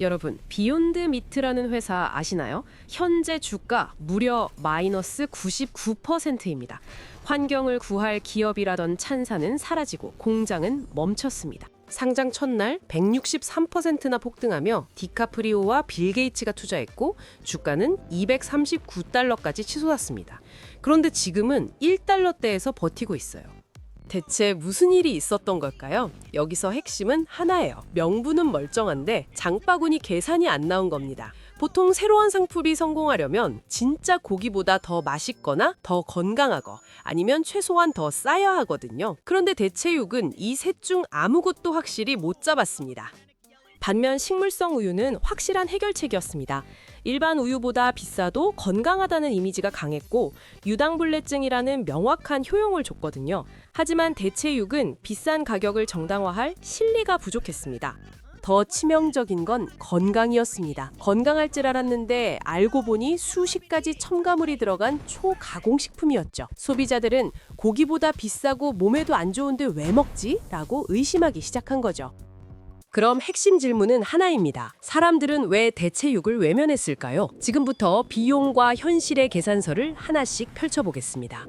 여러분, 비욘드 미트라는 회사 아시나요? 현재 주가 무려 마이너스 99%입니다. 환경을 구할 기업이라던 찬사는 사라지고 공장은 멈췄습니다. 상장 첫날 163%나 폭등하며 디카프리오와 빌 게이츠가 투자했고 주가는 239달러까지 치솟았습니다. 그런데 지금은 1달러대에서 버티고 있어요. 대체 무슨 일이 있었던 걸까요? 여기서 핵심은 하나예요. 명분은 멀쩡한데 장바구니 계산이 안 나온 겁니다. 보통 새로운 상품이 성공하려면 진짜 고기보다 더 맛있거나 더 건강하고 아니면 최소한 더 싸야 하거든요. 그런데 대체육은 이 셋 중 아무것도 확실히 못 잡았습니다. 반면 식물성 우유는 확실한 해결책이었습니다. 일반 우유보다 비싸도 건강하다는 이미지가 강했고 유당불내증이라는 명확한 효용을 줬거든요. 하지만 대체육은 비싼 가격을 정당화할 실리가 부족했습니다. 더 치명적인 건 건강이었습니다. 건강할 줄 알았는데 알고 보니 수십 가지 첨가물이 들어간 초가공식품이었죠. 소비자들은 고기보다 비싸고 몸에도 안 좋은데 왜 먹지? 라고 의심하기 시작한 거죠. 그럼 핵심 질문은 하나입니다. 사람들은 왜 대체육을 외면했을까요? 지금부터 비용과 현실의 계산서를 하나씩 펼쳐보겠습니다.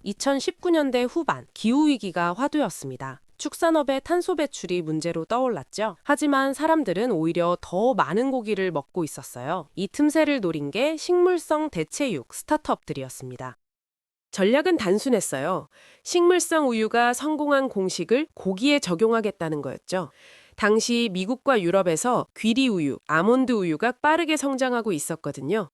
2019년대 후반, 기후위기가 화두였습니다. 축산업의 탄소 배출이 문제로 떠올랐죠. 하지만 사람들은 오히려 더 많은 고기를 먹고 있었어요. 이 틈새를 노린 게 식물성 대체육 스타트업들이었습니다. 전략은 단순했어요. 식물성 우유가 성공한 공식을 고기에 적용하겠다는 거였죠. 당시 미국과 유럽에서 귀리 우유, 아몬드 우유가 빠르게 성장하고 있었거든요.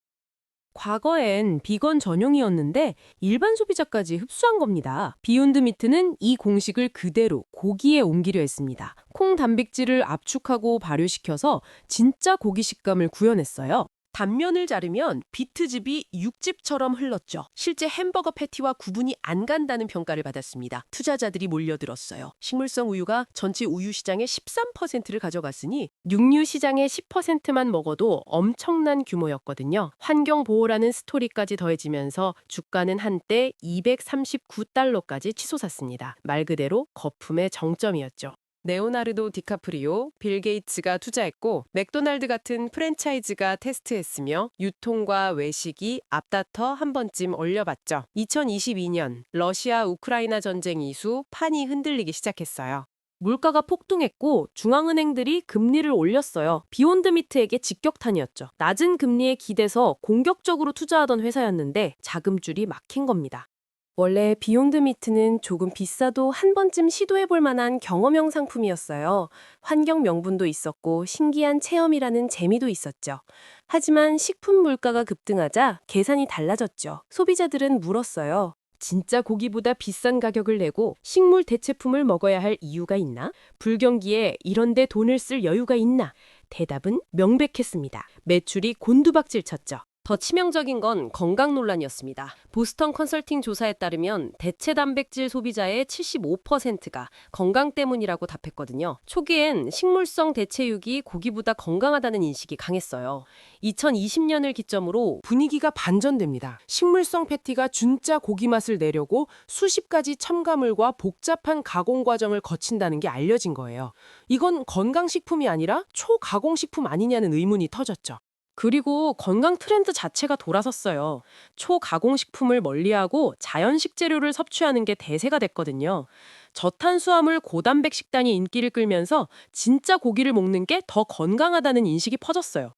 과거엔 비건 전용이었는데 일반 소비자까지 흡수한 겁니다. 비욘드 미트는 이 공식을 그대로 고기에 옮기려 했습니다. 콩 단백질을 압축하고 발효시켜서 진짜 고기 식감을 구현했어요. 단면을 자르면 비트즙이 육즙처럼 흘렀죠. 실제 햄버거 패티와 구분이 안 간다는 평가를 받았습니다. 투자자들이 몰려들었어요. 식물성 우유가 전체 우유 시장의 13%를 가져갔으니 육류 시장의 10%만 먹어도 엄청난 규모였거든요. 환경 보호라는 스토리까지 더해지면서 주가는 한때 239달러까지 치솟았습니다. 말 그대로 거품의 정점이었죠. 레오나르도 디카프리오, 빌 게이츠가 투자했고 맥도날드 같은 프랜차이즈가 테스트했으며 유통과 외식이 앞다퉈 한 번쯤 올려봤죠. 2022년 러시아 우크라이나 전쟁 이후 판이 흔들리기 시작했어요. 물가가 폭등했고 중앙은행들이 금리를 올렸어요. 비욘드 미트에게 직격탄이었죠. 낮은 금리에 기대서 공격적으로 투자하던 회사였는데 자금줄이 막힌 겁니다. 원래 비욘드 미트는 조금 비싸도 한 번쯤 시도해볼 만한 경험형 상품이었어요. 환경 명분도 있었고 신기한 체험이라는 재미도 있었죠. 하지만 식품 물가가 급등하자 계산이 달라졌죠. 소비자들은 물었어요. 진짜 고기보다 비싼 가격을 내고 식물 대체품을 먹어야 할 이유가 있나? 불경기에 이런 데 돈을 쓸 여유가 있나? 대답은 명백했습니다. 매출이 곤두박질 쳤죠. 더 치명적인 건 건강 논란이었습니다. 보스턴 컨설팅 조사에 따르면 대체 단백질 소비자의 75%가 건강 때문이라고 답했거든요. 초기엔 식물성 대체육이 고기보다 건강하다는 인식이 강했어요. 2020년을 기점으로 분위기가 반전됩니다. 식물성 패티가 진짜 고기 맛을 내려고 수십 가지 첨가물과 복잡한 가공 과정을 거친다는 게 알려진 거예요. 이건 건강식품이 아니라 초가공식품 아니냐는 의문이 터졌죠. 그리고 건강 트렌드 자체가 돌아섰어요. 초가공식품을 멀리하고 자연식 재료를 섭취하는 게 대세가 됐거든요. 저탄수화물 고단백 식단이 인기를 끌면서 진짜 고기를 먹는 게 더 건강하다는 인식이 퍼졌어요.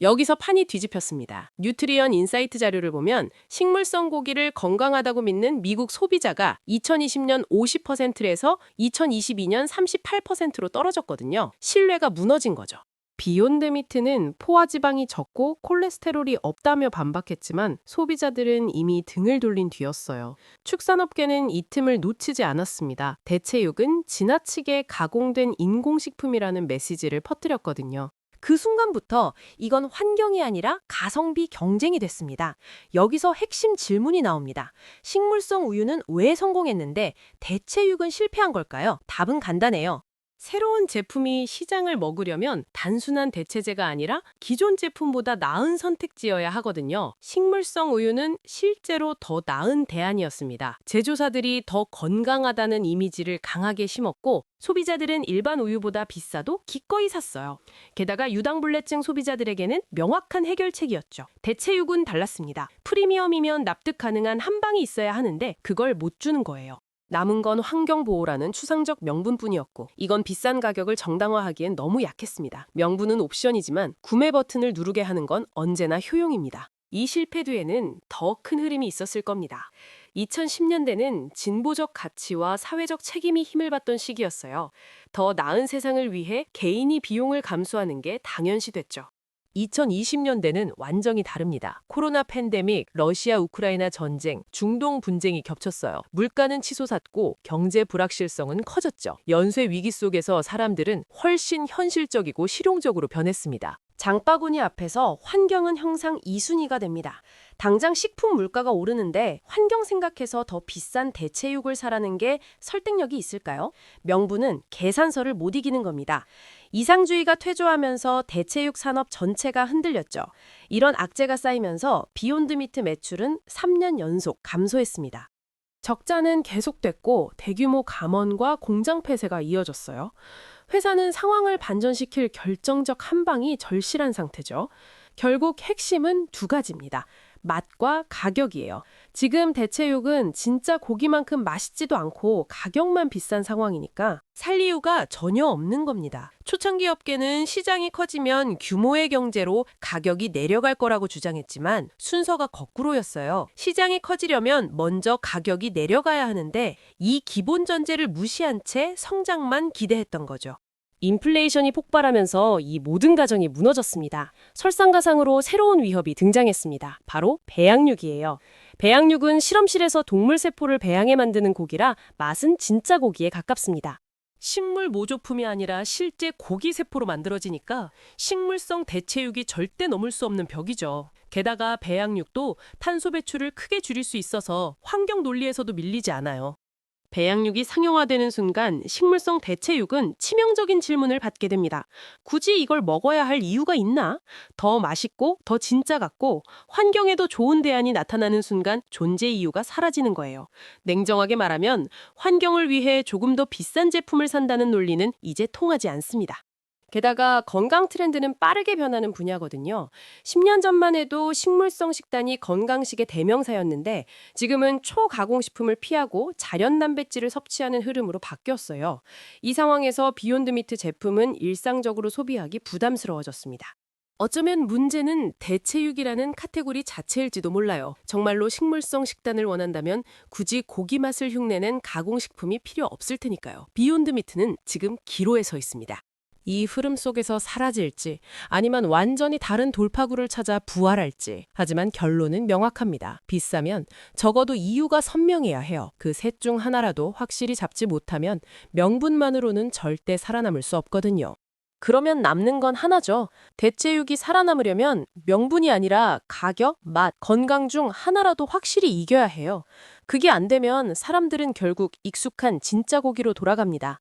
여기서 판이 뒤집혔습니다. 뉴트리언 인사이트 자료를 보면 식물성 고기를 건강하다고 믿는 미국 소비자가 2020년 50%에서 2022년 38%로 떨어졌거든요. 신뢰가 무너진 거죠. 비욘드 미트는 포화지방이 적고 콜레스테롤이 없다며 반박했지만 소비자들은 이미 등을 돌린 뒤였어요. 축산업계는 이 틈을 놓치지 않았습니다. 대체육은 지나치게 가공된 인공식품이라는 메시지를 퍼뜨렸거든요. 그 순간부터 이건 환경이 아니라 가성비 경쟁이 됐습니다. 여기서 핵심 질문이 나옵니다. 식물성 우유는 왜 성공했는데 대체육은 실패한 걸까요? 답은 간단해요. 새로운 제품이 시장을 먹으려면 단순한 대체제가 아니라 기존 제품보다 나은 선택지여야 하거든요. 식물성 우유는 실제로 더 나은 대안이었습니다. 제조사들이 더 건강하다는 이미지를 강하게 심었고 소비자들은 일반 우유보다 비싸도 기꺼이 샀어요. 게다가 유당불내증 소비자들에게는 명확한 해결책이었죠. 대체육은 달랐습니다. 프리미엄이면 납득 가능한 한방이 있어야 하는데 그걸 못 주는 거예요. 남은 건 환경보호라는 추상적 명분뿐이었고 이건 비싼 가격을 정당화하기엔 너무 약했습니다. 명분은 옵션이지만 구매 버튼을 누르게 하는 건 언제나 효용입니다. 이 실패 뒤에는 더 큰 흐름이 있었을 겁니다. 2010년대는 진보적 가치와 사회적 책임이 힘을 받던 시기였어요. 더 나은 세상을 위해 개인이 비용을 감수하는 게 당연시됐죠. 2020년대는 완전히 다릅니다. 코로나 팬데믹, 러시아 우크라이나 전쟁, 중동 분쟁이 겹쳤어요. 물가는 치솟았고 경제 불확실성은 커졌죠. 연쇄 위기 속에서 사람들은 훨씬 현실적이고 실용적으로 변했습니다. 장바구니 앞에서 환경은 항상 2순위가 됩니다. 당장 식품 물가가 오르는데 환경 생각해서 더 비싼 대체육을 사라는 게 설득력이 있을까요? 명분은 계산서를 못 이기는 겁니다. 이상주의가 퇴조하면서 대체육 산업 전체가 흔들렸죠. 이런 악재가 쌓이면서 비욘드 미트 매출은 3년 연속 감소했습니다. 적자는 계속됐고 대규모 감원과 공장 폐쇄가 이어졌어요. 회사는 상황을 반전시킬 결정적 한 방이 절실한 상태죠. 결국 핵심은 두 가지입니다. 맛과 가격이에요. 지금 대체육은 진짜 고기만큼 맛있지도 않고 가격만 비싼 상황이니까 살 이유가 전혀 없는 겁니다. 초창기 업계는 시장이 커지면 규모의 경제로 가격이 내려갈 거라고 주장했지만 순서가 거꾸로였어요. 시장이 커지려면 먼저 가격이 내려가야 하는데 이 기본 전제를 무시한 채 성장만 기대했던 거죠. 인플레이션이 폭발하면서 이 모든 가정이 무너졌습니다. 설상가상으로 새로운 위협이 등장했습니다. 바로 배양육이에요. 배양육은 실험실에서 동물 세포를 배양해 만드는 고기라 맛은 진짜 고기에 가깝습니다. 식물 모조품이 아니라 실제 고기 세포로 만들어지니까 식물성 대체육이 절대 넘을 수 없는 벽이죠. 게다가 배양육도 탄소 배출을 크게 줄일 수 있어서 환경 논리에서도 밀리지 않아요. 배양육이 상용화되는 순간 식물성 대체육은 치명적인 질문을 받게 됩니다. 굳이 이걸 먹어야 할 이유가 있나? 더 맛있고 더 진짜 같고 환경에도 좋은 대안이 나타나는 순간 존재 이유가 사라지는 거예요. 냉정하게 말하면 환경을 위해 조금 더 비싼 제품을 산다는 논리는 이제 통하지 않습니다. 게다가 건강 트렌드는 빠르게 변하는 분야거든요. 10년 전만 해도 식물성 식단이 건강식의 대명사였는데 지금은 초가공식품을 피하고 자연 단백질을 섭취하는 흐름으로 바뀌었어요. 이 상황에서 비욘드 미트 제품은 일상적으로 소비하기 부담스러워졌습니다. 어쩌면 문제는 대체육이라는 카테고리 자체일지도 몰라요. 정말로 식물성 식단을 원한다면 굳이 고기 맛을 흉내낸 가공식품이 필요 없을 테니까요. 비욘드 미트는 지금 기로에 서 있습니다. 이 흐름 속에서 사라질지 아니면 완전히 다른 돌파구를 찾아 부활할지. 하지만 결론은 명확합니다. 비싸면 적어도 이유가 선명해야 해요. 그 셋 중 하나라도 확실히 잡지 못하면 명분만으로는 절대 살아남을 수 없거든요. 그러면 남는 건 하나죠. 대체육이 살아남으려면 명분이 아니라 가격, 맛, 건강 중 하나라도 확실히 이겨야 해요. 그게 안 되면 사람들은 결국 익숙한 진짜 고기로 돌아갑니다.